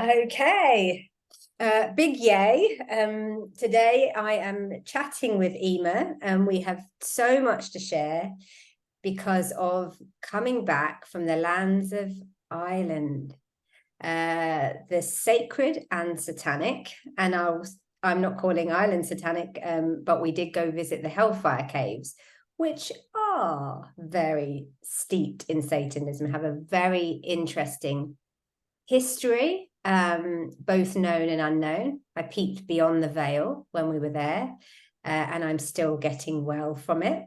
Okay, big yay. Today I am chatting with Eimear, and we have so much to share because of coming back from the lands of Ireland, the sacred and satanic. And I'm not calling Ireland satanic, but we did go visit the Hellfire Caves, which are very steeped in Satanism, have a very interesting history, both known and unknown. I peeked beyond the veil when we were there, and I'm still getting well from it.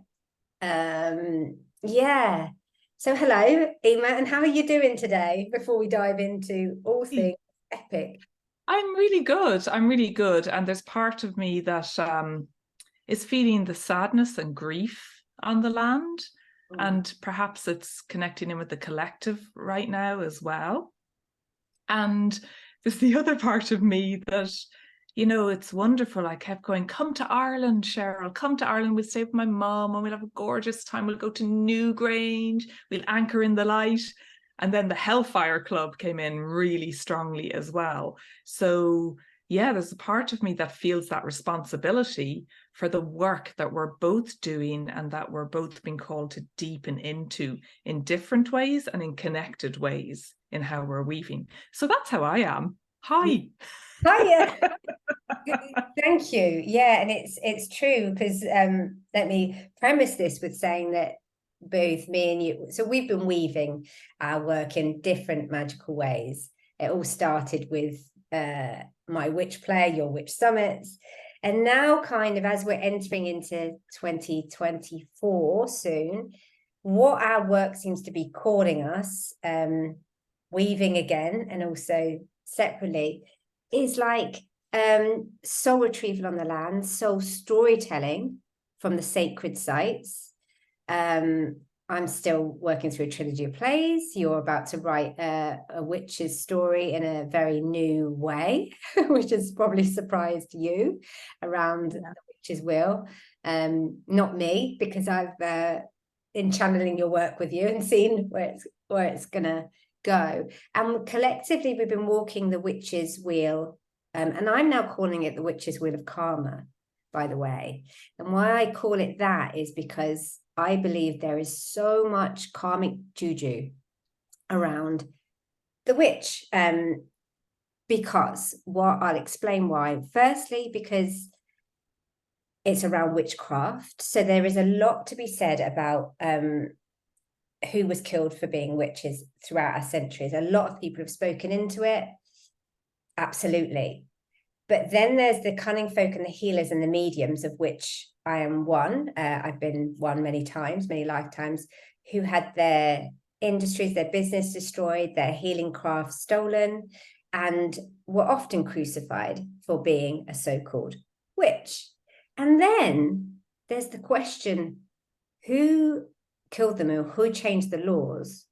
Yeah. So hello, Eimear, and how are you doing today before we dive into all things epic? I'm really good. I'm really good. And there's part of me that is feeling the sadness and grief on the land. And perhaps it's connecting in with the collective right now as well. And there's the other part of me that, it's wonderful. I kept going, come to Ireland, Cheryl, come to Ireland. We'll stay with my mum and we'll have a gorgeous time. We'll go to Newgra, we'll anchor in the light. And then the Hellfire Club came in really strongly as well. So yeah, there's a part of me that feels that responsibility for the work that we're both doing and that we're both being called to deepen into in different ways and in connected ways in how we're weaving. So that's how I am. Hi. Hiya. Thank you. Yeah, and it's true because let me premise this with saying that both me and you, so we've been weaving our work in different magical ways. It all started with my witch play, your witch summits, and now kind of as we're entering into 2024 soon, what our work seems to be calling us, weaving again and also separately, is like soul retrieval on the land, soul storytelling from the sacred sites. I'm still working through a trilogy of plays. You're about to write a witch's story in a very new way, which has probably surprised you around the witch's wheel. Not me, because I've been channeling your work with you and seen where it's gonna go. And collectively, we've been walking the witch's wheel, and I'm now calling it the witch's wheel of karma, by the way. And why I call it that is because I believe there is so much karmic juju around the witch. Because I'll explain why. Firstly, because it's around witchcraft. So there is a lot to be said about who was killed for being witches throughout our centuries. A lot of people have spoken into it. Absolutely. But then there's the cunning folk and the healers and the mediums, of which I am one. I've been one many times, many lifetimes, who had their industries, their business destroyed, their healing craft stolen, and were often crucified for being a so-called witch. And then there's the question, who killed them or who changed the laws,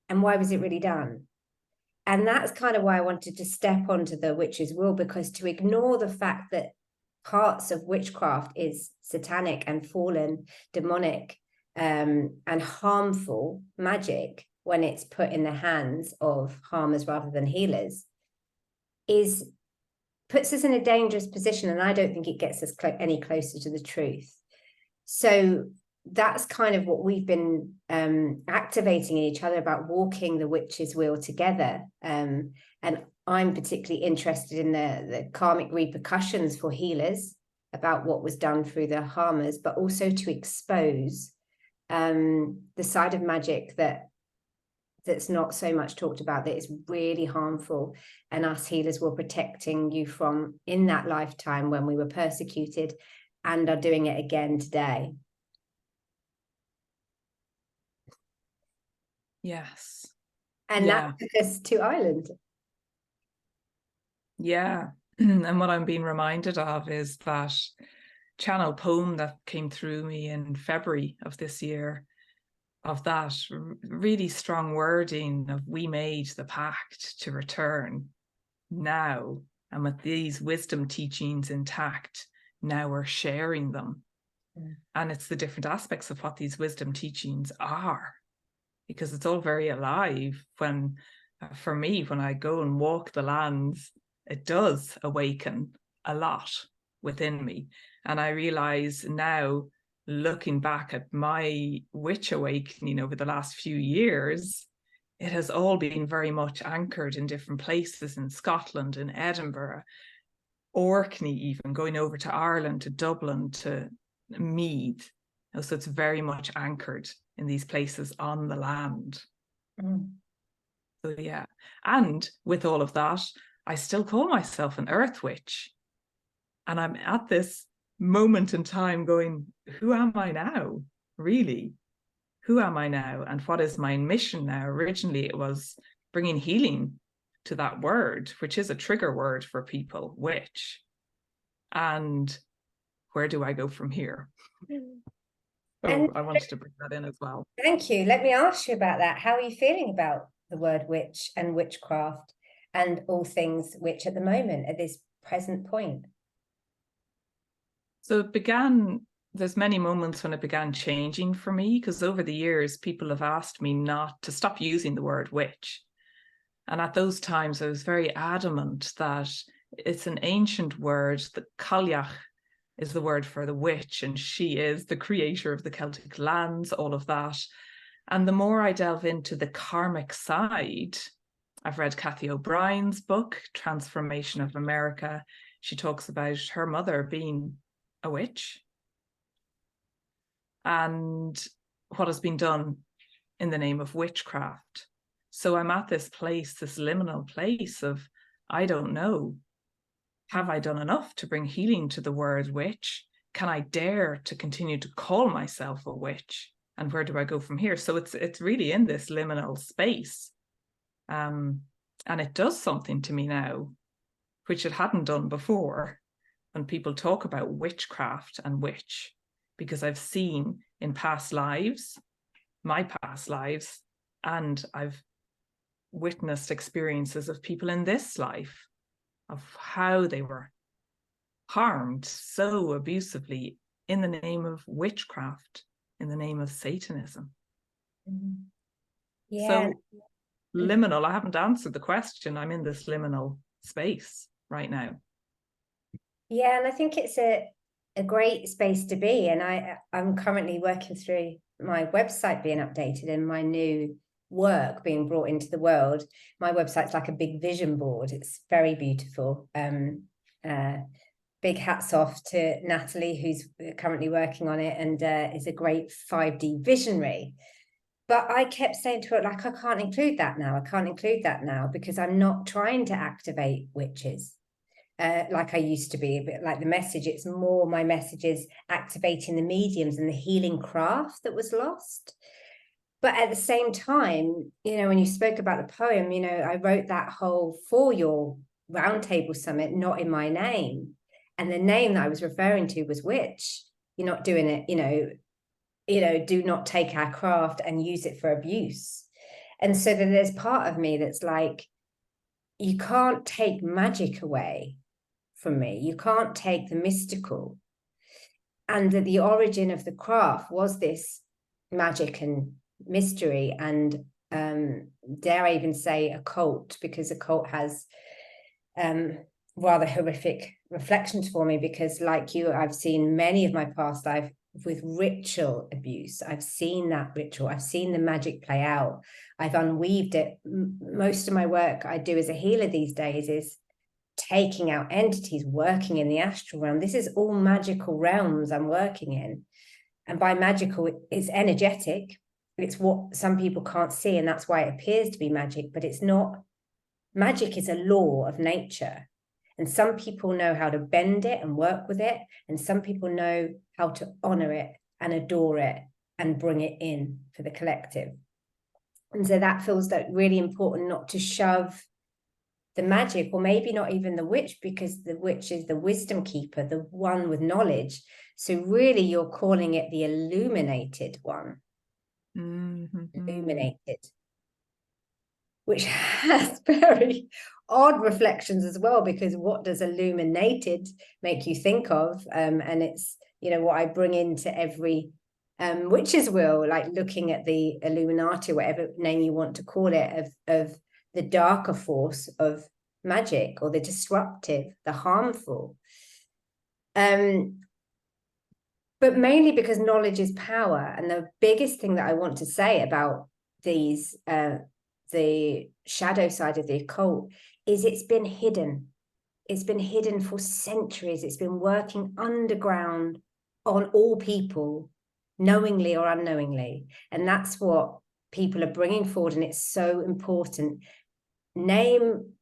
and why was it really done? And that's kind of why I wanted to step onto the witch's wheel, because to ignore the fact that parts of witchcraft is satanic and fallen, demonic, and harmful magic when it's put in the hands of harmers rather than healers, puts us in a dangerous position. And I don't think it gets us any closer to the truth. So that's kind of what we've been activating in each other about, walking the witch's wheel together. And I'm particularly interested in the karmic repercussions for healers about what was done through the harmers, but also to expose the side of magic that's not so much talked about, that is really harmful, and us healers were protecting you from in that lifetime when we were persecuted, and are doing it again today. Yes. And that took us to Ireland. Yeah. And what I'm being reminded of is that channel poem that came through me in February of this year, of that really strong wording of, we made the pact to return now, and with these wisdom teachings intact, now we're sharing them. And it's the different aspects of what these wisdom teachings are, because it's all very alive when for me, when I go and walk the lands, it does awaken a lot within me. And I realize now, looking back at my witch awakening over the last few years, it has all been very much anchored in different places in Scotland, in Edinburgh, Orkney, even going over to Ireland, to Dublin, to Meath. So it's very much anchored in these places on the land. So yeah, and with all of that, I still call myself an earth witch. And I'm at this moment in time going, who am I now? Really? Who am I now? And what is my mission now? Originally, it was bringing healing to that word, which is a trigger word for people, witch. And where do I go from here? So I wanted to bring that in as well. Thank you. Let me ask you about that. How are you feeling about the word witch and witchcraft and all things witch at the moment, at this present point? So it began, there's many moments when it began changing for me, because over the years, people have asked me not to stop using the word witch. And at those times, I was very adamant that it's an ancient word. The Cailleach is the word for the witch, and she is the creator of the Celtic lands, all of that. And the more I delve into the karmic side, I've read Cathy O'Brien's book, Transformation of America. She talks about her mother being a witch and what has been done in the name of witchcraft. So I'm at this place, this liminal place of, I don't know, have I done enough to bring healing to the word witch? Can I dare to continue to call myself a witch? And where do I go from here? So it's really in this liminal space. And it does something to me now, which it hadn't done before, when people talk about witchcraft and witch, because I've seen in past lives, my past lives, and I've witnessed experiences of people in this life of how they were harmed so abusively in the name of witchcraft, in the name of Satanism. Yeah. So liminal, I haven't answered the question. I'm in this liminal space right now. Yeah, and I think it's a great space to be. And I'm currently working through my website being updated and my new work being brought into the world. My website's like a big vision board. It's very beautiful. Big hats off to Natalie, who's currently working on it and is a great 5D visionary. But I kept saying to her, like, I can't include that now. I can't include that now because I'm not trying to activate witches like I used to be. But like the message, it's more my message is activating the mediums and the healing craft that was lost. But at the same time, you know, when you spoke about the poem, you know, I wrote that whole for your roundtable summit, not in my name. And the name that I was referring to was witch. You're not doing it, you know, do not take our craft and use it for abuse. And so then there's part of me that's like, you can't take magic away from me. You can't take the mystical. And that the origin of the craft was this magic and mystery and dare I even say occult, because occult has rather horrific reflections for me, because like you, I've seen many of my past life with ritual abuse. I've seen that ritual. I've seen the magic play out. I've unweaved it. Most of my work I do as a healer these days is taking out entities, working in the astral realm. This is all magical realms I'm working in. And by magical, it's energetic. It's what some people can't see, and that's why it appears to be magic, but it's not. Magic is a law of nature. And some people know how to bend it and work with it. And some people know how to honor it and adore it and bring it in for the collective. And so that feels like really important, not to shove the magic, or maybe not even the witch, because the witch is the wisdom keeper, the one with knowledge. So really you're calling it the illuminated one. Illuminated, which has very odd reflections as well, because what does illuminated make you think of? And it's, you know, what I bring into every witch's wheel, like looking at the Illuminati, whatever name you want to call it, of the darker force of magic, or the disruptive, the harmful. But mainly because knowledge is power. And the biggest thing that I want to say about these, the shadow side of the occult, is it's been hidden. It's been hidden for centuries. It's been working underground on all people, knowingly or unknowingly. And that's what people are bringing forward. And it's so important. Name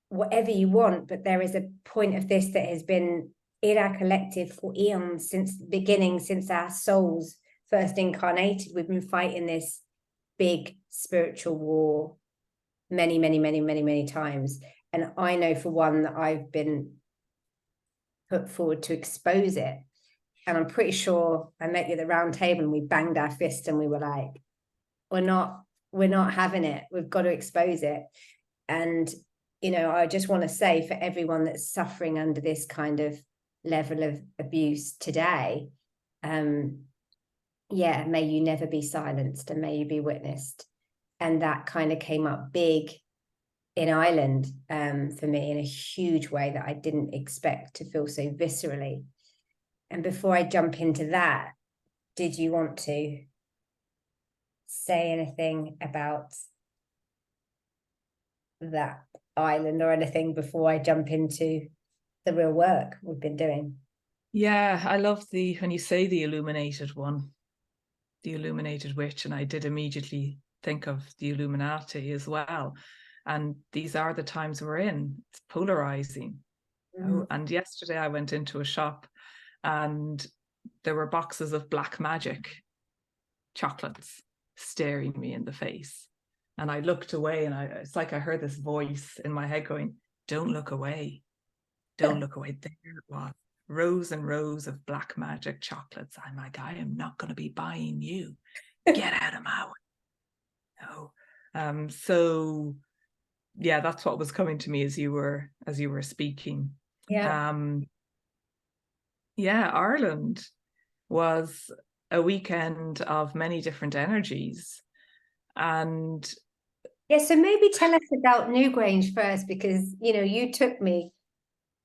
whatever you want, but there is a point of this that has been in our collective for eons, since the beginning, since our souls first incarnated. We've been fighting this big spiritual war many, many, many, many, many times. And I know for one that I've been put forward to expose it. And I'm pretty sure I met you at the round table and we banged our fist and we were like, we're not having it. We've got to expose it. And, you know, I just want to say, for everyone that's suffering under this kind of level of abuse today, yeah, may you never be silenced and may you be witnessed. And that kind of came up big in Ireland for me in a huge way that I didn't expect to feel so viscerally. And before I jump into that, did you want to say anything about that island or anything before I jump into the real work we've been doing? Yeah, I love when you say the illuminated one, the illuminated witch, and I did immediately think of the Illuminati as well. And these are the times we're in. It's polarizing. Oh, and yesterday I went into a shop and there were boxes of black magic chocolates staring me in the face. And I looked away and it's like I heard this voice in my head going, don't look away. Don't look away. There it was. Rows and rows of black magic chocolates. I'm like, I am not going to be buying you. Get out of my way. No. So yeah, that's what was coming to me as you were speaking. Yeah. Yeah, Ireland was a weekend of many different energies. And yeah, so maybe tell us about Newgrange first, because you know you took me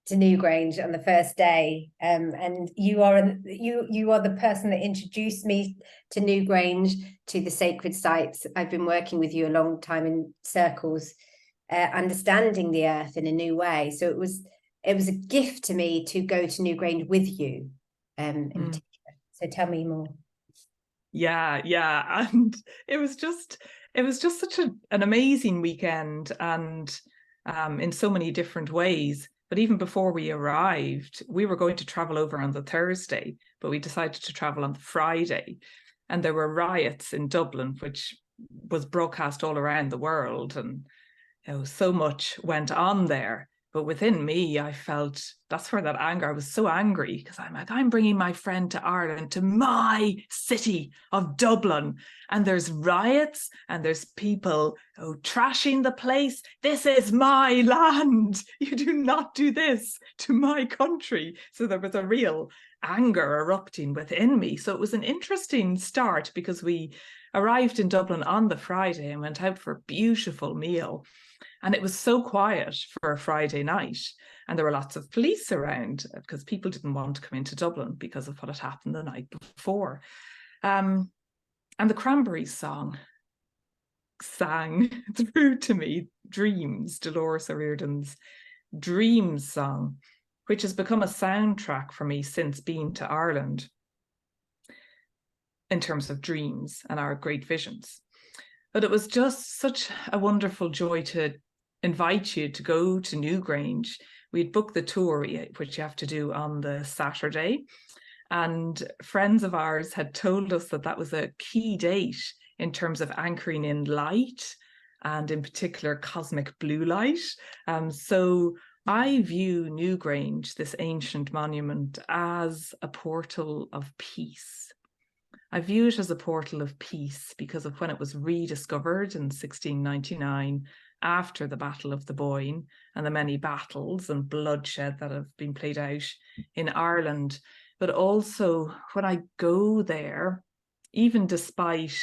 to Newgrange on the first day, and you are the person that introduced me to Newgrange, to the sacred sites. I've been working with you a long time in circles, understanding the earth in a new way. So it was a gift to me to go to Newgrange with you, in particular. So tell me more. Yeah, and it was just such an amazing weekend, and in so many different ways. But even before we arrived, we were going to travel over on the Thursday, but we decided to travel on the Friday. And there were riots in Dublin, which was broadcast all around the world. And so much went on there. But within me, I felt that's where that anger, I was so angry because I'm like, I'm bringing my friend to Ireland, to my city of Dublin. And there's riots and there's people trashing the place. This is my land. You do not do this to my country. So there was a real anger erupting within me. So it was an interesting start because we arrived in Dublin on the Friday and went out for a beautiful meal. And it was so quiet for a Friday night. And there were lots of police around because people didn't want to come into Dublin because of what had happened the night before. And the Cranberries song sang through to me, Dreams, Dolores O'Riordan's Dreams song, which has become a soundtrack for me since being to Ireland in terms of dreams and our great visions. But it was just such a wonderful joy to invite you to go to Newgrange. We'd booked the tour, which you have to do on the Saturday. And friends of ours had told us that that was a key date in terms of anchoring in light, and in particular cosmic blue light. So I view Newgrange, this ancient monument, as a portal of peace. I view it as a portal of peace because of when it was rediscovered in 1699 after the Battle of the Boyne and the many battles and bloodshed that have been played out in Ireland. But also when I go there, even despite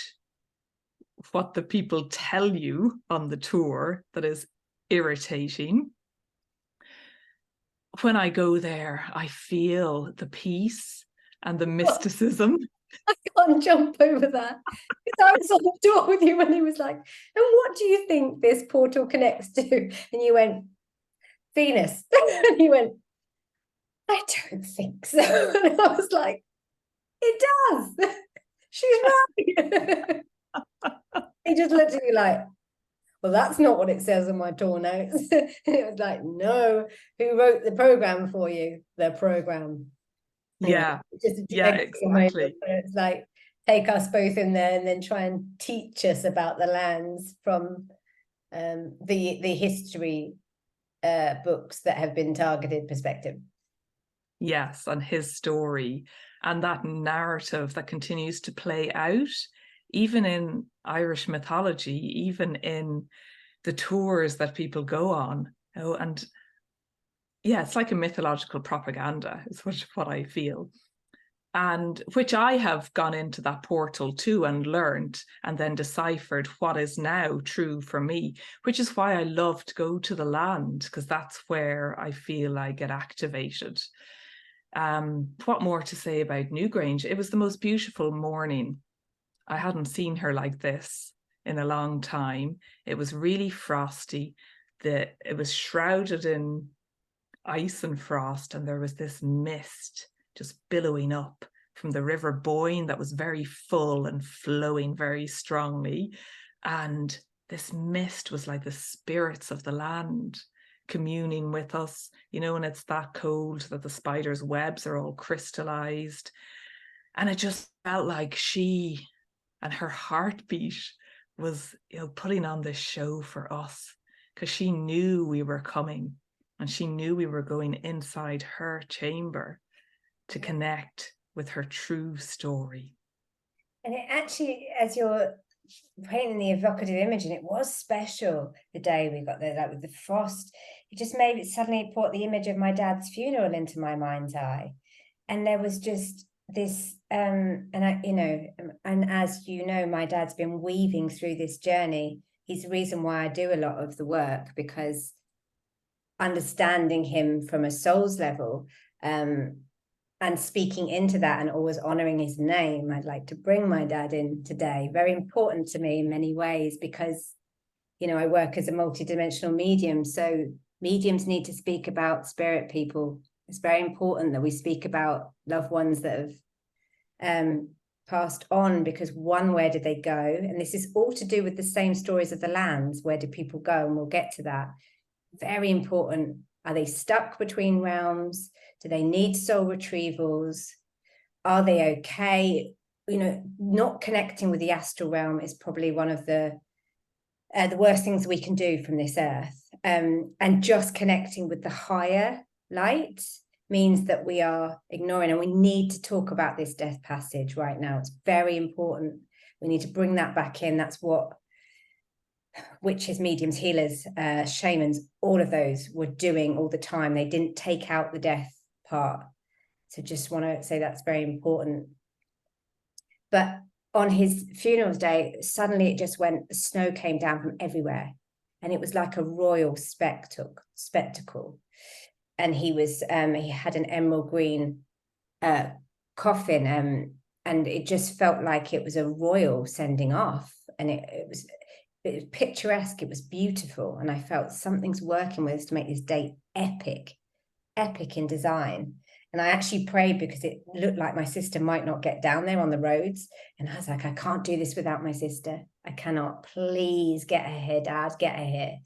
what the people tell you on the tour that is irritating. When I go there, I feel the peace and the mysticism. I can't jump over that. Because I was on the door with you when he was like, and what do you think this portal connects to? And you went, Venus. And he went, I don't think so. And I was like, it does. She's right. He just looked at me like, well, that's not what it says on my tour notes. And it was like, no, who wrote the program for you? The program. Yeah, exactly. Moment. It's like, take us both in there and then try and teach us about the lands from the history books that have been targeted perspective. Yes, and his story and that narrative that continues to play out, even in Irish mythology, even in the tours that people go on. And yeah, it's like a mythological propaganda, is what I feel. And which I have gone into that portal too and learned and then deciphered what is now true for me, which is why I love to go to the land, because that's where I feel I get activated. What more to say about Newgrange? It was the most beautiful morning. I hadn't seen her like this in a long time. It was really frosty. It was shrouded in ice and frost, and there was this mist just billowing up from the River Boyne that was very full and flowing very strongly. And this mist was like the spirits of the land communing with us, you know, and it's that cold that the spiders' webs are all crystallized. And it just felt like she and her heartbeat was, you know, putting on this show for us, because she knew we were coming and she knew we were going inside her chamber to connect with her true story. And it actually, as you're painting the evocative image, and it was special the day we got there, like with the frost, it just made it suddenly brought the image of my dad's funeral into my mind's eye. And there was just this, and I, you know, and as you know, my dad's been weaving through this journey. He's the reason why I do a lot of the work, because understanding him from a soul's level, and speaking into that and always honoring his name, I'd like to bring my dad in today. Very important to me in many ways, because, you know, I work as a multidimensional medium. So mediums need to speak about spirit people. It's very important that we speak about loved ones that have passed on, because one, where did they go? And this is all to do with the same stories of the lands. Where do people go? And we'll get to that. Very important. Are they stuck between realms? Do they need soul retrievals? Are they okay? You know, not connecting with the astral realm is probably one of the worst things we can do from this earth. And just connecting with the higher light means that we are ignoring, and we need to talk about this death passage right now. It's very important. We need to bring that back in. That's what witches, mediums, healers, shamans, all of those were doing all the time. They didn't take out the death part. So just want to say that's very important. But on his funeral day, suddenly it just went, the snow came down from everywhere. And it was like a royal spectacle. And he had an emerald green coffin, and it just felt like it was a royal sending off. And it was picturesque, it was beautiful, and I felt something's working with us to make this date epic in design. And I actually prayed, because it looked like my sister might not get down there on the roads, and I was like, I can't do this without my sister. I cannot. Please get her here, Dad, get her here.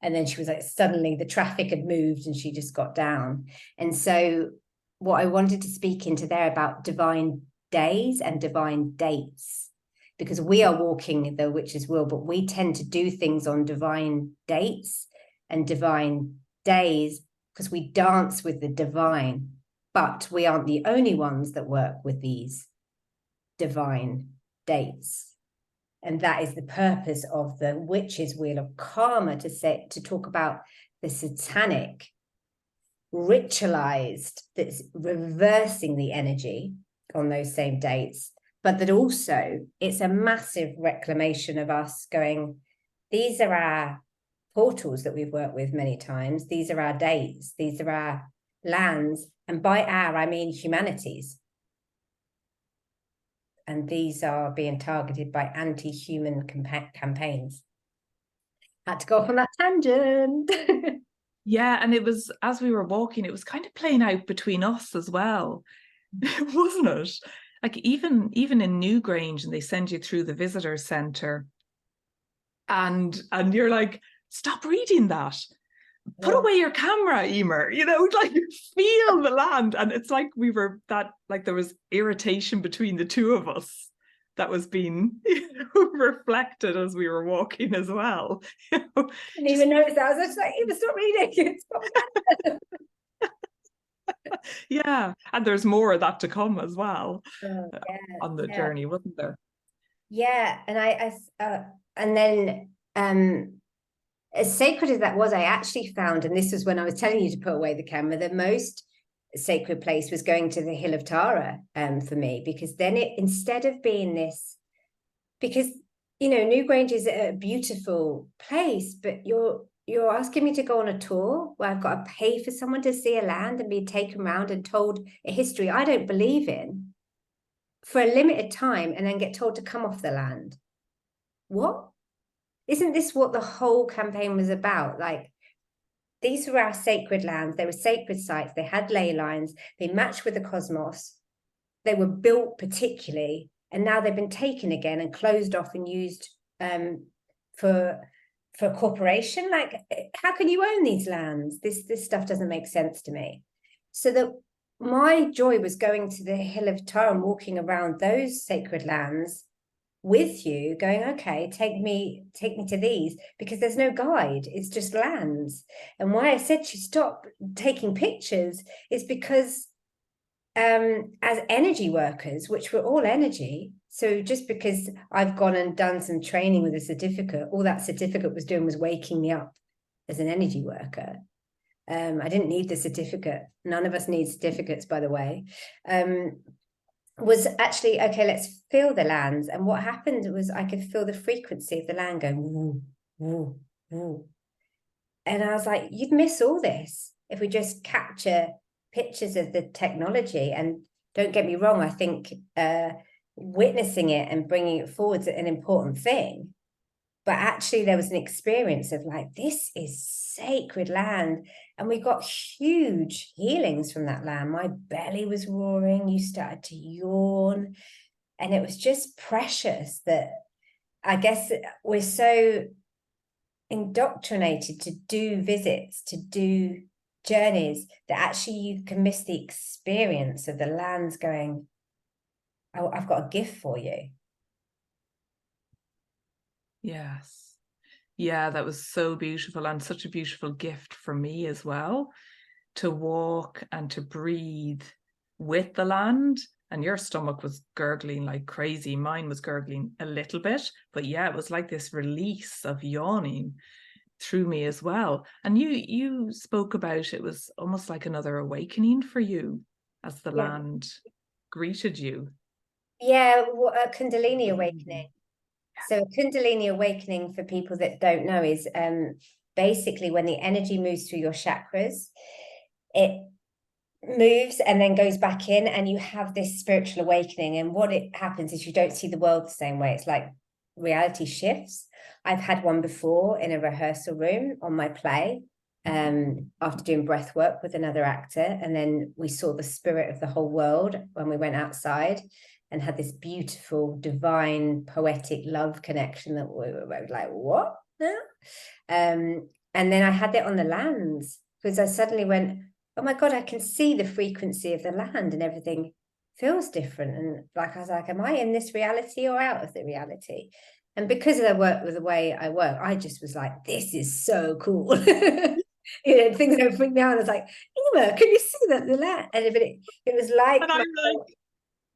And then she was like, suddenly the traffic had moved and she just got down. And so what I wanted to speak into there about divine days and divine dates, because we are walking the witch's wheel, but we tend to do things on divine dates and divine days because we dance with the divine. But we aren't the only ones that work with these divine dates. And that is the purpose of the witch's wheel of karma, to talk about the satanic, ritualized, that's reversing the energy on those same dates, but that also it's a massive reclamation of us going, these are our portals that we've worked with many times. These are our dates. These are our lands. And by our, I mean humanities. And these are being targeted by anti-human campaigns. Had to go off on that tangent. Yeah, and it was, as we were walking, it was kind of playing out between us as well, wasn't it? Like even in Newgrange, and they send you through the visitor centre, and you're like, stop reading that. Put away your camera, Eimear, you know, like feel the land. And it's like we were that, like there was irritation between the two of us that was being, you know, reflected as we were walking as well. You know, didn't even notice that. I was just like, Eimear, stop reading. yeah, and there's more of that to come as well on the yeah. journey, wasn't there? Yeah, and and then as sacred as that was, I actually found, and this was when I was telling you to put away the camera, the most sacred place was going to the Hill of Tara for me, because then it, instead of being this, because you know, Newgrange is a beautiful place, but you're asking me to go on a tour where I've got to pay for someone to see a land and be taken around and told a history I don't believe in for a limited time, and then get told to come off the land. What? Isn't this what the whole campaign was about? Like, these were our sacred lands. They were sacred sites. They had ley lines. They matched with the cosmos. They were built particularly, and now they've been taken again and closed off and used for corporation. Like, how can you own these lands? This stuff doesn't make sense to me. So that my joy was going to the Hill of Tara and walking around those sacred lands with you, going, okay, take me to these, because there's no guide, it's just lands. And why I said to stop taking pictures is because as energy workers, which we're all energy, so just because I've gone and done some training with a certificate, all that certificate was doing was waking me up as an energy worker. I didn't need the certificate. None of us need certificates, by the way. Was actually, okay, let's feel the lands. And what happened was I could feel the frequency of the land going woo, woo, woo. And I was like, you'd miss all this if we just capture pictures of the technology. And don't get me wrong, I think witnessing it and bringing it forward is an important thing. But actually there was an experience of like, this is sacred land. And we got huge healings from that land. My belly was roaring. You started to yawn. And it was just precious that I guess we're so indoctrinated to do visits, to do journeys, that actually you can miss the experience of the lands going, oh, I've got a gift for you. Yes. Yeah, that was so beautiful, and such a beautiful gift for me as well, to walk and to breathe with the land. And your stomach was gurgling like crazy. Mine was gurgling a little bit, but yeah, it was like this release of yawning through me as well. And you spoke about it was almost like another awakening for you as the land greeted you. Yeah, a Kundalini Awakening. So a Kundalini Awakening, for people that don't know, is basically when the energy moves through your chakras, it moves and then goes back in, and you have this spiritual awakening. And what it happens is you don't see the world the same way. It's like reality shifts. I've had one before in a rehearsal room on my play, after doing breath work with another actor, and then we saw the spirit of the whole world when we went outside and had this beautiful, divine, poetic love connection that we were like, what? And then I had it on the lands, because I suddenly went, oh my God, I can see the frequency of the land and everything feels different. And like, I was like, am I in this reality or out of the reality? And because I work with the way I work, I just was like, this is so cool. You know, things don't freak me out. I was like, Eimear, can you see that the land? And it was like, And I'm like,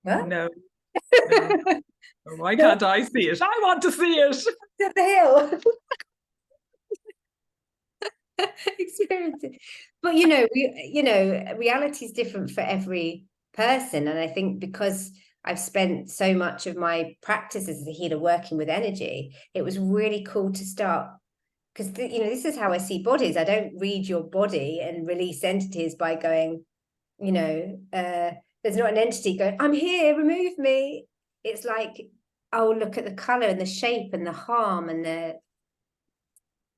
what? no. Why can't I see it? I want to see it. Up the hill. Experience it. But reality is different for every person. And I think because I've spent so much of my practice as a healer working with energy. It was really cool to start, because this is how I see bodies. I don't read your body and release entities by going, there's not an entity going, I'm here, remove me. It's like, oh, look at the color and the shape and the harm and the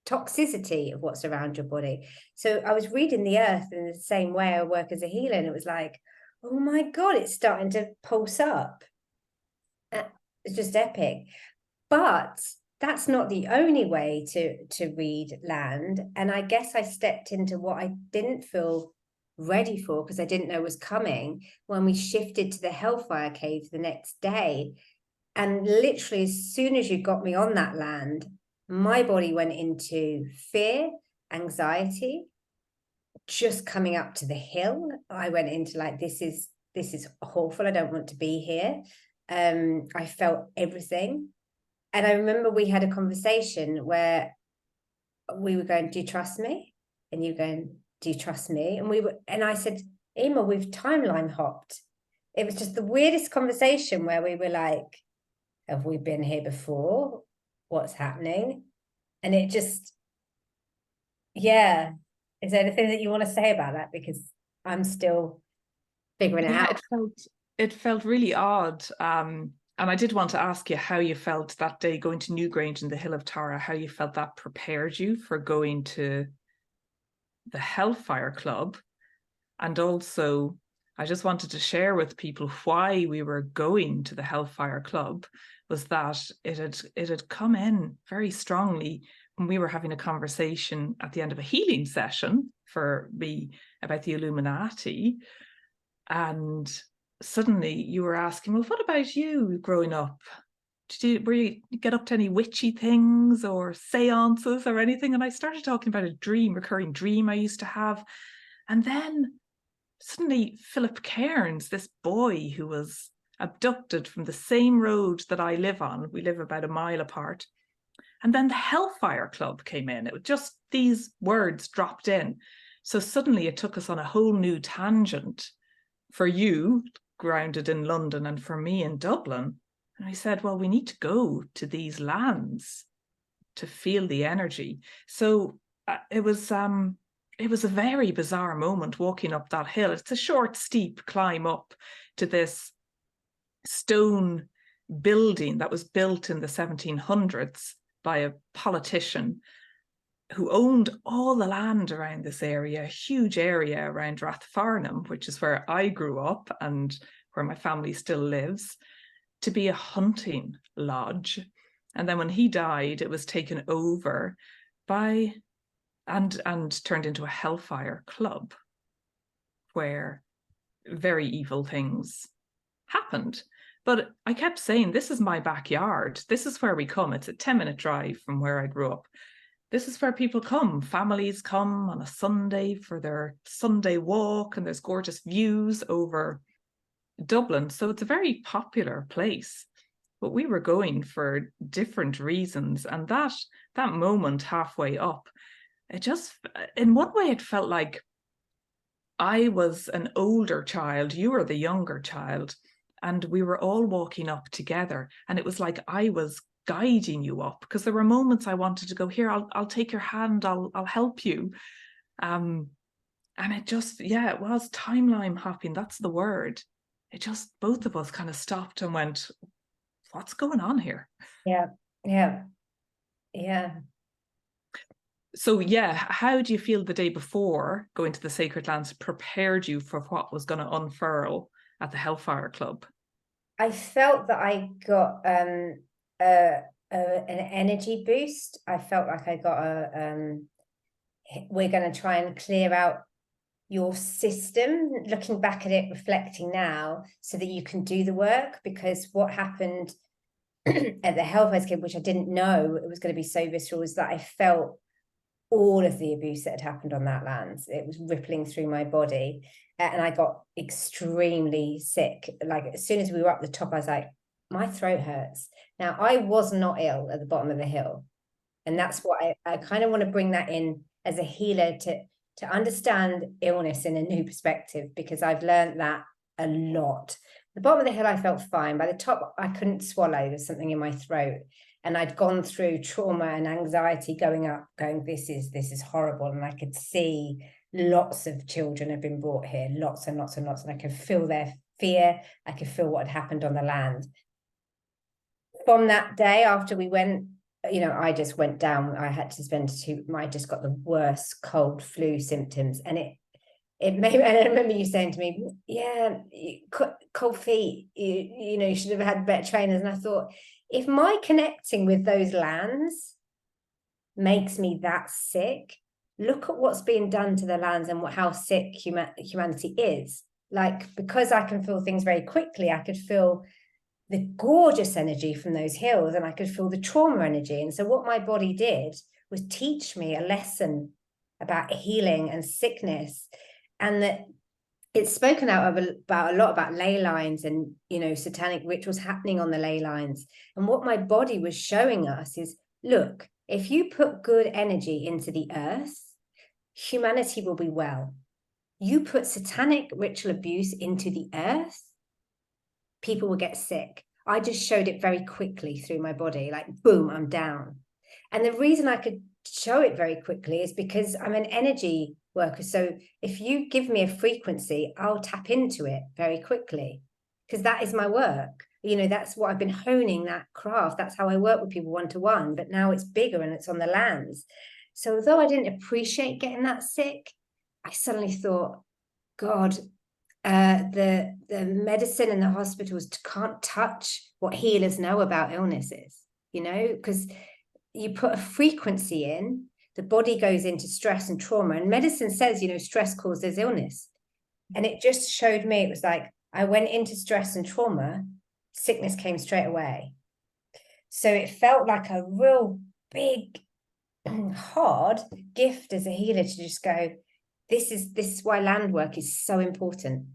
toxicity of what's around your body. So I was reading the earth in the same way I work as a healer, and it was like, oh my God, it's starting to pulse up. It's just epic. But that's not the only way to read land. And I guess I stepped into what I didn't feel ready for, because I didn't know was coming, when we shifted to the Hellfire Cave the next day. And literally, as soon as you got me on that land, my body went into fear, anxiety, just coming up to the hill. I went into like, this is awful. I don't want to be here. I felt everything. And I remember we had a conversation where we were going, do you trust me? And you going, do you trust me? And I said, Eimear, we've timeline hopped. It was just the weirdest conversation where we were like, have we been here before? What's happening? And it just, yeah. Is there anything that you want to say about that? Because I'm still figuring it out. It felt really odd. And I did want to ask you how you felt that day going to Newgra and the Hill of Tara, how you felt that prepared you for going to the Hellfire Club. And also, I just wanted to share with people why we were going to the Hellfire Club was that it had come in very strongly when we were having a conversation at the end of a healing session for me about the Illuminati. And suddenly you were asking, well, what about you growing up? Were you get up to any witchy things or seances or anything? And I started talking about a recurring dream I used to have. And then suddenly Philip Cairns, this boy who was abducted from the same road that I live on, we live about a mile apart. And then the Hellfire Club came in. It was just these words dropped in. So suddenly it took us on a whole new tangent for you, grounded in London, and for me in Dublin. And I said, well, we need to go to these lands to feel the energy. So it was a very bizarre moment walking up that hill. It's a short, steep climb up to this stone building that was built in the 1700s by a politician who owned all the land around this area, a huge area around Rathfarnham, which is where I grew up and where my family still lives, to be a hunting lodge. And then when he died, it was taken over by and turned into a Hellfire Club, where very evil things happened. But I kept saying, this is my backyard. This is where we come. It's a 10-minute drive from where I grew up. This is where people come. Families come on a Sunday for their Sunday walk, and there's gorgeous views over Dublin. So it's a very popular place. But we were going for different reasons. And that moment halfway up, it just, in one way, it felt like I was an older child, you were the younger child, and we were all walking up together. And it was like I was guiding you up, because there were moments I wanted to go, here, I'll take your hand, I'll help you. And it just, it was timeline hopping, that's the word. It just, both of us kind of stopped and went, what's going on here? Yeah. So how do you feel the day before going to the sacred lands prepared you for what was going to unfurl at the Hellfire Club? I felt that I got an energy boost. I felt like I got we're going to try and clear out your system, looking back at it, reflecting now, so that you can do the work. Because what happened at the Hellfire Club, which I didn't know it was going to be so visceral, was that I felt all of the abuse that had happened on that land. It was rippling through my body, and I got extremely sick. Like, as soon as we were up the top, I was like, my throat hurts. Now, I was not ill at the bottom of the hill, and that's what I kind of want to bring that in as a healer, to understand illness in a new perspective, because I've learned that a lot the bottom of the hill, I felt fine. By the top, I couldn't swallow. There's something in my throat. And I'd gone through trauma and anxiety going up, going, this is horrible. And I could see lots of children have been brought here, lots and lots and lots. And I could feel their fear. I could feel what had happened on the land. From that day, after we went, you know, I just went down. I had to spend I just got the worst cold flu symptoms. And it made, and I remember you saying to me, yeah, cold feet, you know, you should have had better trainers. And I thought, if my connecting with those lands makes me that sick, look at what's being done to the lands and how sick humanity is. Like, because I can feel things very quickly, I could feel the gorgeous energy from those hills, and I could feel the trauma energy. And so what my body did was teach me a lesson about healing and sickness, and that it's spoken out about a lot about ley lines and, you know, satanic rituals happening on the ley lines. And what my body was showing us is, look, if you put good energy into the earth, humanity will be well. You put satanic ritual abuse into the earth, people will get sick. I just showed it very quickly through my body, like, boom, I'm down. And the reason I could show it very quickly is because I'm an energy worker. So if you give me a frequency, I'll tap into it very quickly, because that is my work. You know, that's what I've been honing, that craft. That's how I work with people one-to-one, but now it's bigger and it's on the lands. So although I didn't appreciate getting that sick, I suddenly thought, God, the medicine and the hospitals can't touch what healers know about illnesses, you know, because you put a frequency in, the body goes into stress and trauma, and medicine says, you know, stress causes illness. And it just showed me, it was like, I went into stress and trauma, sickness came straight away. So it felt like a real big, hard gift as a healer to just go, this is why land work is so important.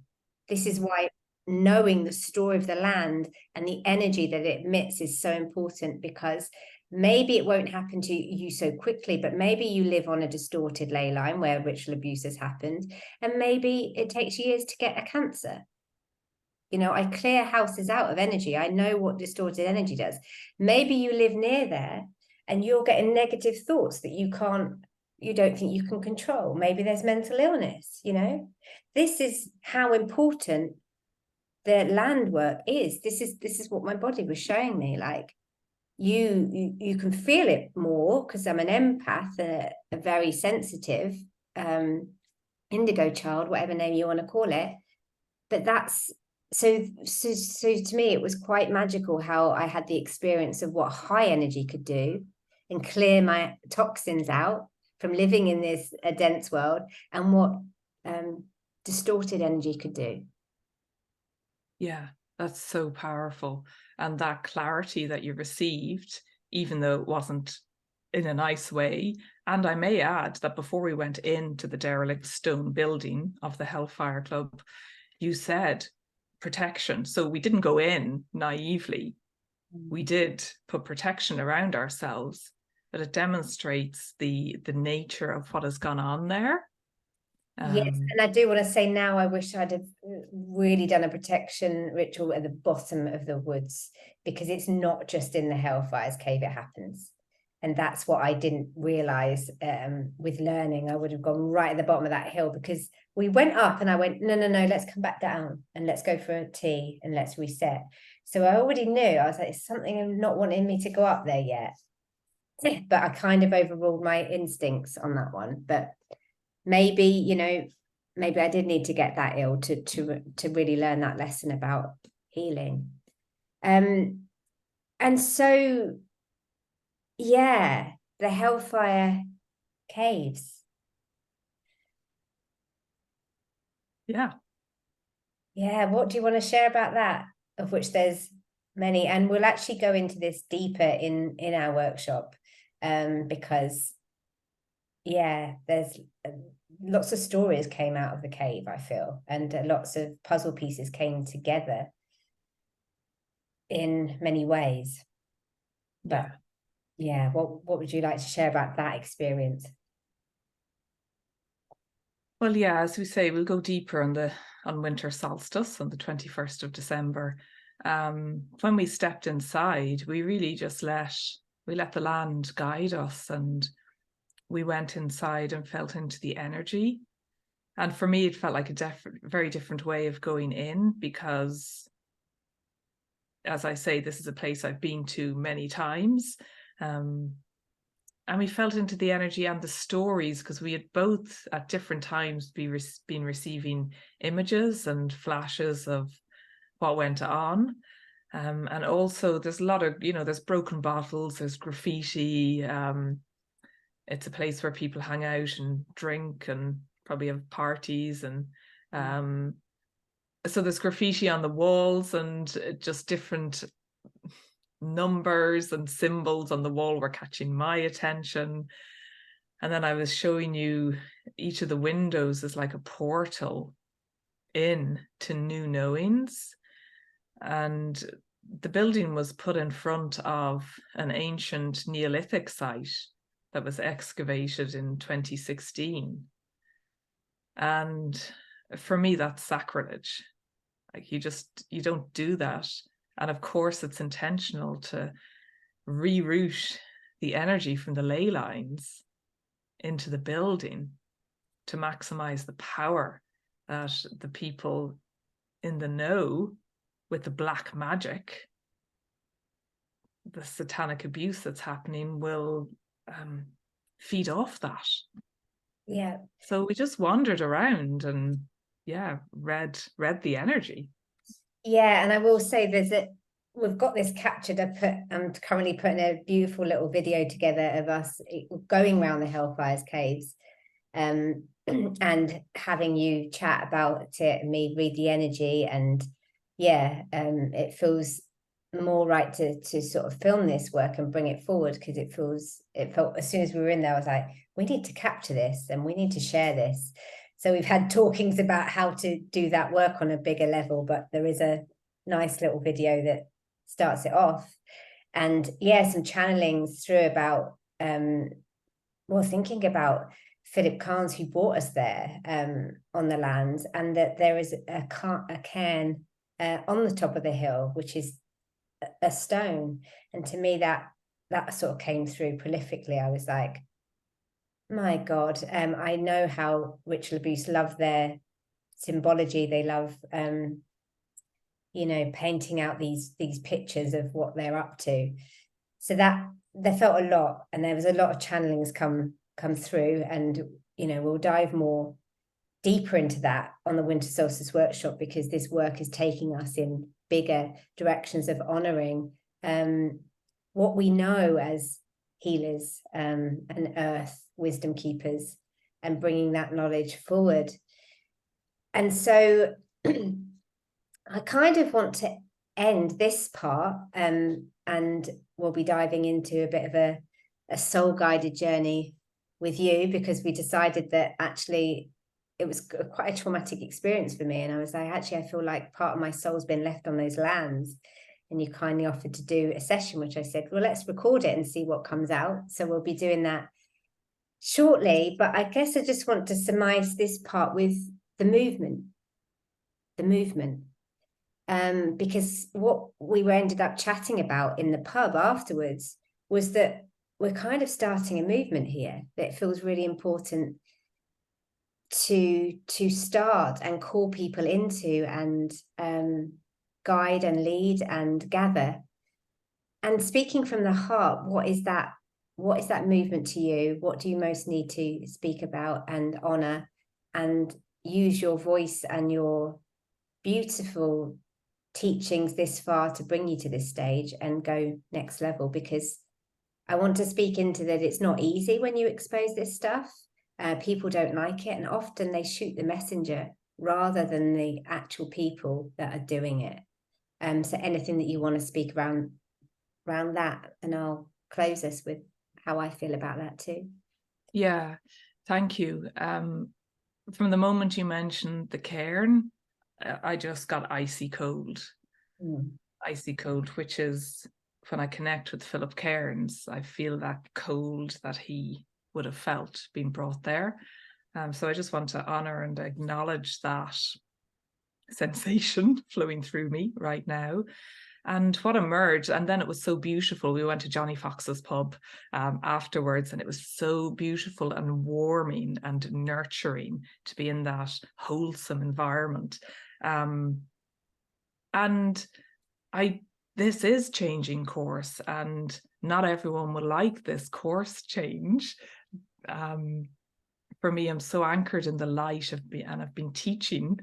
This is why knowing the story of the land and the energy that it emits is so important, because maybe it won't happen to you so quickly, but maybe you live on a distorted ley line where ritual abuse has happened, and maybe it takes years to get a cancer. You know, I clear houses out of energy. I know what distorted energy does. Maybe you live near there and you're getting negative thoughts that you don't think you can control. Maybe there's mental illness, you know. This is how important the land work is. This is what my body was showing me. Like, you can feel it more because I'm an empath, a very sensitive indigo child, whatever name you want to call it. But that's so to me, it was quite magical how I had the experience of what high energy could do and clear my toxins out from living in this dense world, and what distorted energy could do. Yeah, that's so powerful. And that clarity that you received, even though it wasn't in a nice way. And I may add that before we went into the derelict stone building of the Hellfire Club, you said protection. So we didn't go in naively. We did put protection around ourselves, but it demonstrates the nature of what has gone on there. Yes, and I do want to say now, I wish I'd have really done a protection ritual at the bottom of the woods, because it's not just in the Hellfire's cave it happens. And that's what I didn't realize with learning. I would have gone right at the bottom of that hill, because we went up and I went, no, let's come back down and let's go for a tea and let's reset. So I already knew, I was like, it's something not wanting me to go up there yet. But I kind of overruled my instincts on that one. But maybe, you know, maybe I did need to get that ill to really learn that lesson about healing. And so, yeah, the Hellfire Caves. Yeah. Yeah, what do you want to share about that? Of which there's many, and we'll actually go into this deeper in our workshop, because yeah, there's lots of stories came out of the cave, I feel, and lots of puzzle pieces came together in many ways. But yeah, what would you like to share about that experience? Well, yeah, as we say, we'll go deeper on the on Winter Solstice on the 21st of December. When we stepped inside, we really just let the land guide us, and we went inside and felt into the energy. And for me, it felt like a very different way of going in, because, as I say, this is a place I've been to many times. And we felt into the energy and the stories, because we had both at different times been receiving images and flashes of what went on. And also there's a lot of, there's broken bottles, there's graffiti. It's a place where people hang out and drink and probably have parties. And so there's graffiti on the walls, and just different numbers and symbols on the wall were catching my attention. And then I was showing you each of the windows as like a portal in to new knowings. And the building was put in front of an ancient Neolithic site that was excavated in 2016. And for me, that's sacrilege. Like, you don't do that. And of course, it's intentional to reroute the energy from the ley lines into the building to maximize the power that the people in the know with the black magic, the satanic abuse that's happening, will feed off that. Yeah. So we just wandered around and read the energy. Yeah, and I will say we've got this captured. I'm currently putting a beautiful little video together of us going around the Hellfire's caves, and having you chat about it and me read the energy. And it feels more right to sort of film this work and bring it forward, because it felt as soon as we were in there, I was like, we need to capture this and we need to share this. So we've had talkings about how to do that work on a bigger level, but there is a nice little video that starts it off. And some channelings through about, thinking about Philip Carnes, who brought us there on the land, and that there is a cairn on the top of the hill, which is a stone. And to me, that sort of came through prolifically. I was like, my God, I know how ritual abuse love their symbology. They love, painting out these pictures of what they're up to. So that there felt a lot, and there was a lot of channelings come through, and we'll dive more deeper into that on the Winter Solstice workshop, because this work is taking us in bigger directions of honoring what we know as healers and earth wisdom keepers, and bringing that knowledge forward. And so I kind of want to end this part, and we'll be diving into a bit of a soul guided journey with you, because we decided that actually it was quite a traumatic experience for me, and I was like, actually, I feel like part of my soul's been left on those lands. And you kindly offered to do a session, which I said, well, let's record it and see what comes out. So we'll be doing that shortly. But I guess I just want to surmise this part with the movement. Because what we ended up chatting about in the pub afterwards was that we're kind of starting a movement here that feels really important to start and call people into, and guide and lead and gather. And speaking from the heart, what is that movement to you? What do you most need to speak about and honor, and use your voice and your beautiful teachings this far to bring you to this stage and go next level? Because I want to speak into that it's not easy when you expose this stuff. People don't like it, and often they shoot the messenger rather than the actual people that are doing it. So anything that you want to speak around that, and I'll close us with how I feel about that too. Yeah, thank you. From the moment you mentioned the cairn, I just got icy cold. Icy cold, which is when I connect with Philip Cairns, I feel that cold that he would have felt being brought there. So I just want to honor and acknowledge that. sensation flowing through me right now. And what emerged, and then it was so beautiful. We went to Johnny Fox's pub afterwards, and it was so beautiful and warming and nurturing to be in that wholesome environment. And this is changing course, and not everyone will like this course change. For me, I'm so anchored in the light and I've been teaching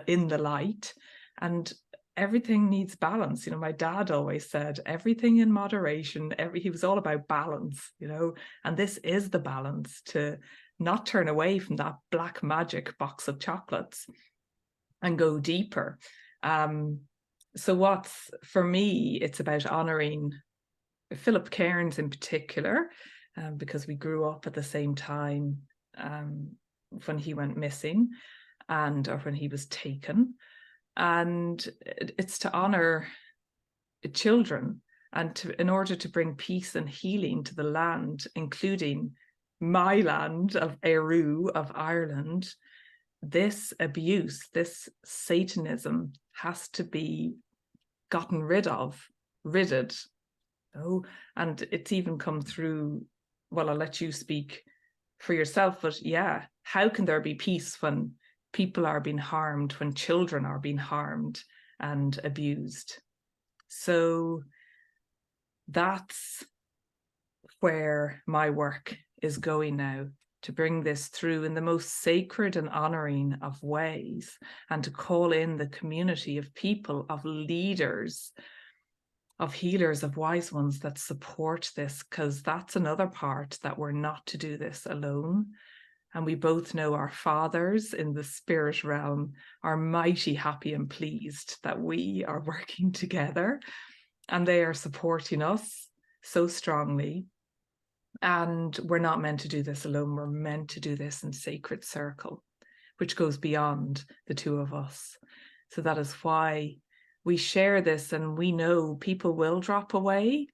in the light, and everything needs balance. My dad always said everything in moderation. He was all about balance, and this is the balance, to not turn away from that black magic box of chocolates and go deeper. So for me, it's about honoring Philip Cairns in particular, because we grew up at the same time when he went missing or when he was taken. And it's to honor children, and in order to bring peace and healing to the land, including my land of Eru, of Ireland. This abuse, this Satanism has to be gotten rid of, ridded. And it's even come through, well, I'll let you speak for yourself, but yeah, how can there be peace when people are being harmed, when children are being harmed and abused? So that's where my work is going now, to bring this through in the most sacred and honoring of ways, and to call in the community of people, of leaders, of healers, of wise ones that support this, because that's another part, that we're not to do this alone. And we both know our fathers in the spirit realm are mighty happy and pleased that we are working together, and they are supporting us so strongly. And we're not meant to do this alone. We're meant to do this in sacred circle, which goes beyond the two of us. So that is why we share this, and we know people will drop away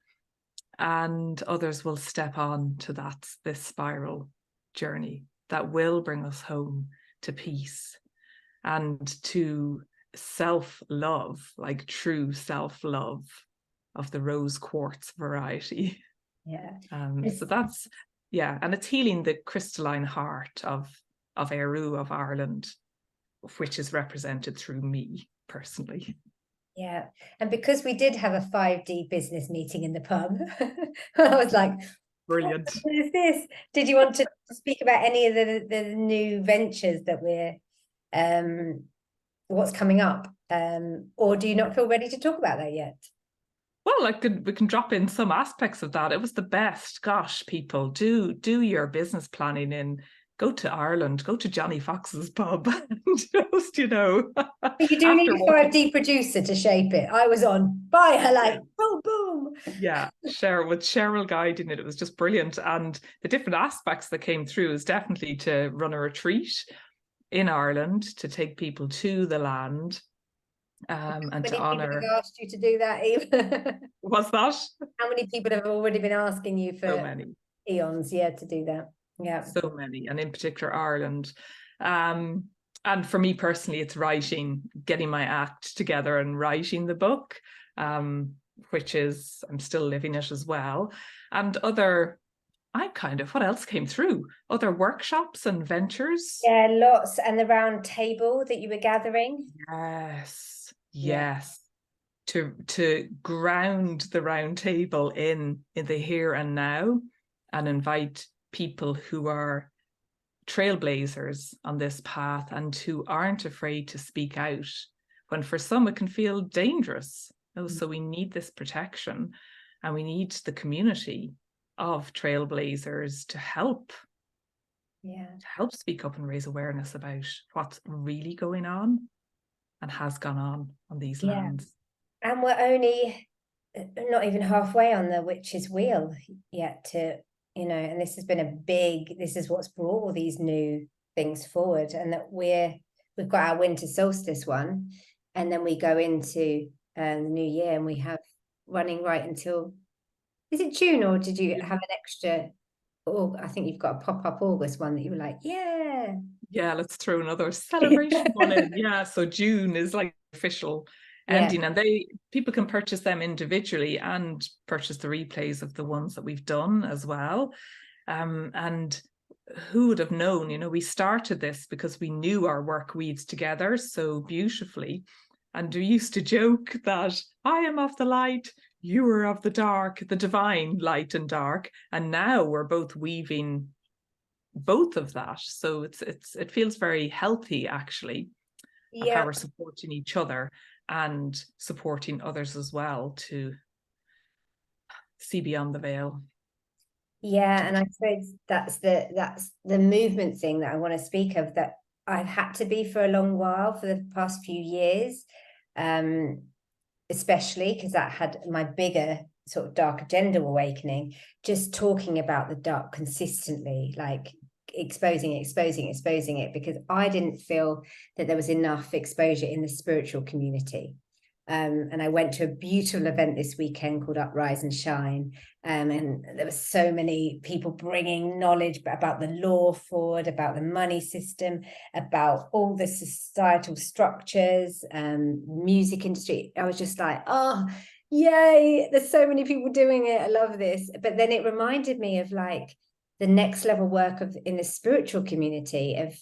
and others will step on to this spiral journey that will bring us home to peace and to self-love, like true self-love of the rose quartz variety. Yeah. So that's, and it's healing the crystalline heart of Eru, of Ireland, which is represented through me personally. Yeah. And because we did have a 5D business meeting in the pub, I was like, brilliant. What is this? Did you want to speak about any of the new ventures that what's coming up? Or do you not feel ready to talk about that yet? Well, we can drop in some aspects of that. It was the best. Gosh, people, do your business planning go to Ireland, go to Johnny Fox's pub, and just, But you do need a 5D producer to shape it. I was on by her, like, boom, boom. Yeah, with Cheryl guiding it, it was just brilliant. And the different aspects that came through is definitely to run a retreat in Ireland, to take people to the land. And to honor. Have asked you to do that, Eve? What's that? How many people have already been asking you for so many eons? Yeah, to do that. Yeah, so many, and in particular Ireland. And for me personally, it's getting my act together and writing the book, which is, I'm still living it as well. And what else came through? Other workshops and ventures? Yeah, lots. And the round table that you were gathering? Yes. To ground the round table in the here and now, and invite people who are trailblazers on this path and who aren't afraid to speak out, when for some it can feel dangerous. So we need this protection, and we need the community of trailblazers to help speak up and raise awareness about what's really going on and has gone on these lands. And we're only not even halfway on the witch's wheel yet to, and this has been this is what's brought all these new things forward, and that we've got our Winter Solstice one, and then we go into the new year, and we have running right until, is it June, or did you have an extra? Oh, I think you've got a pop-up August one that you were like, Yeah, let's throw another celebration one in. Yeah, so June is like official ending, and people can purchase them individually and purchase the replays of the ones that we've done as well. And who would have known, you know, we started this because we knew our work weaves together so beautifully. And we used to joke that I am of the light, you are of the dark, the divine light and dark. And now we're both weaving both of that. So it feels very healthy, actually, of how we're supporting each other and supporting others as well to see beyond the veil. Yeah, and I suppose that's the movement thing that I want to speak of, that I've had to be for a long while, for the past few years, especially because that had my bigger sort of dark agenda awakening, just talking about the dark consistently, like exposing it, because I didn't feel that there was enough exposure in the spiritual community. And I went to a beautiful event this weekend called Uprise and Shine. And there were so many people bringing knowledge about the law forward, about the money system, about all the societal structures, music industry. I was just like, oh, yay, there's so many people doing it. I love this. But then it reminded me of like the next level work of in the spiritual community of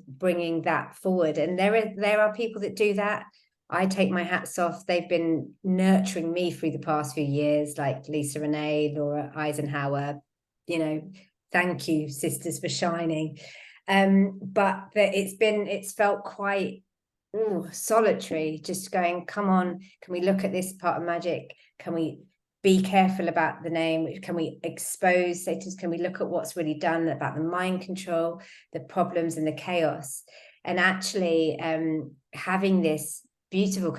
bringing that forward. And there are people that do that. I take my hats off. They've been nurturing me through the past few years, like Lisa Renee, Laura Eisenhower, you know, thank you, sisters, for shining. But it's felt quite solitary, just going, come on, can we look at this part of magic? Can we be careful about the name? Can we expose Satan's? Can we look at what's really done about the mind control, the problems and the chaos? And actually having this beautiful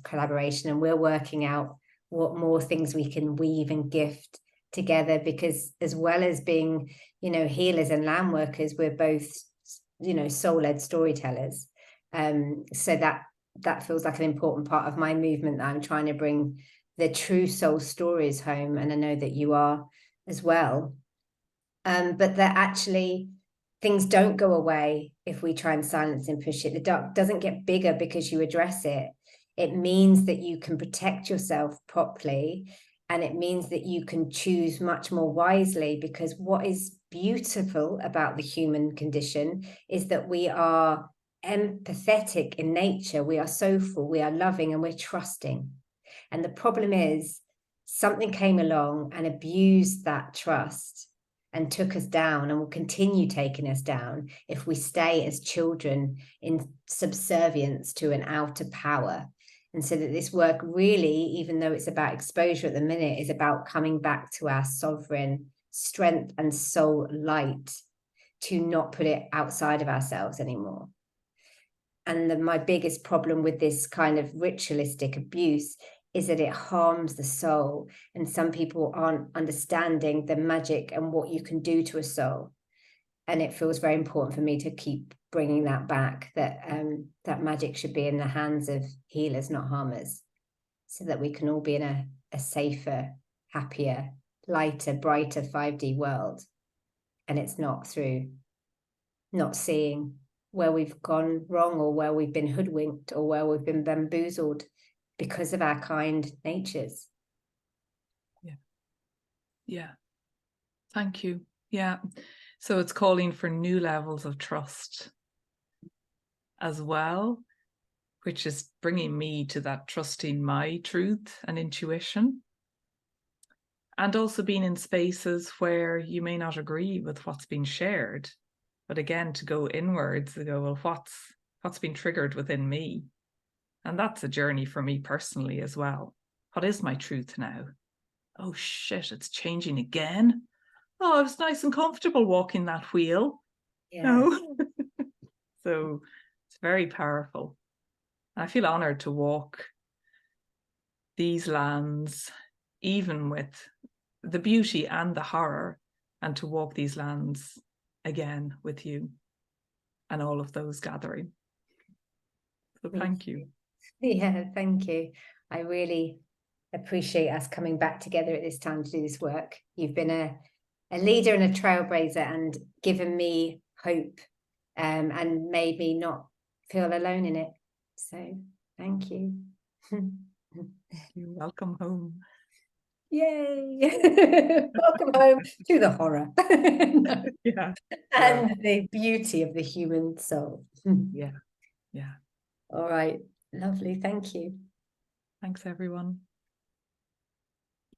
collaboration, and we're working out what more things we can weave and gift together, because as well as being, you know, healers and land workers, we're both, you know, soul-led storytellers. So that feels like an important part of my movement, that I'm trying to bring the true soul stories home, and I know that you are as well. But that actually things don't go away if we try and silence and push it. The dark doesn't get bigger because you address it. It means that you can protect yourself properly, and it means that you can choose much more wisely, because what is beautiful about the human condition is that we are empathetic in nature. We are soulful, we are loving, and we're trusting. And the problem is something came along and abused that trust and took us down, and will continue taking us down if we stay as children in subservience to an outer power. And so that this work really, even though it's about exposure at the minute, is about coming back to our sovereign strength and soul light, to not put it outside of ourselves anymore. And my biggest problem with this kind of ritualistic abuse is that it harms the soul, and some people aren't understanding the magic and what you can do to a soul. And it feels very important for me to keep bringing that back, that that magic should be in the hands of healers, not harmers, so that we can all be in a safer, happier, lighter, brighter 5D world. And it's not through not seeing where we've gone wrong, or where we've been hoodwinked, or where we've been bamboozled because of our kind natures. Yeah. Thank you. Yeah. So it's calling for new levels of trust as well, which is bringing me to that trusting my truth and intuition. And also being in spaces where you may not agree with what's being shared, but again, to go inwards, to go, well, what's been triggered within me? And that's a journey for me personally as well. What is my truth now? Oh shit, it's changing again. Oh, it was nice and comfortable walking that wheel. Yeah. No. So it's very powerful. I feel honored to walk these lands, even with the beauty and the horror, and to walk these lands again with you and all of those gathering. So thank you. Yeah, thank you. I really appreciate us coming back together at this time to do this work. You've been a leader and a trailblazer, and given me hope and made me not feel alone in it. So thank you. You're welcome home. Yay. Welcome home to the horror. No. Yeah. And the beauty of the human soul. Yeah. All right, lovely, thank you. Thanks everyone.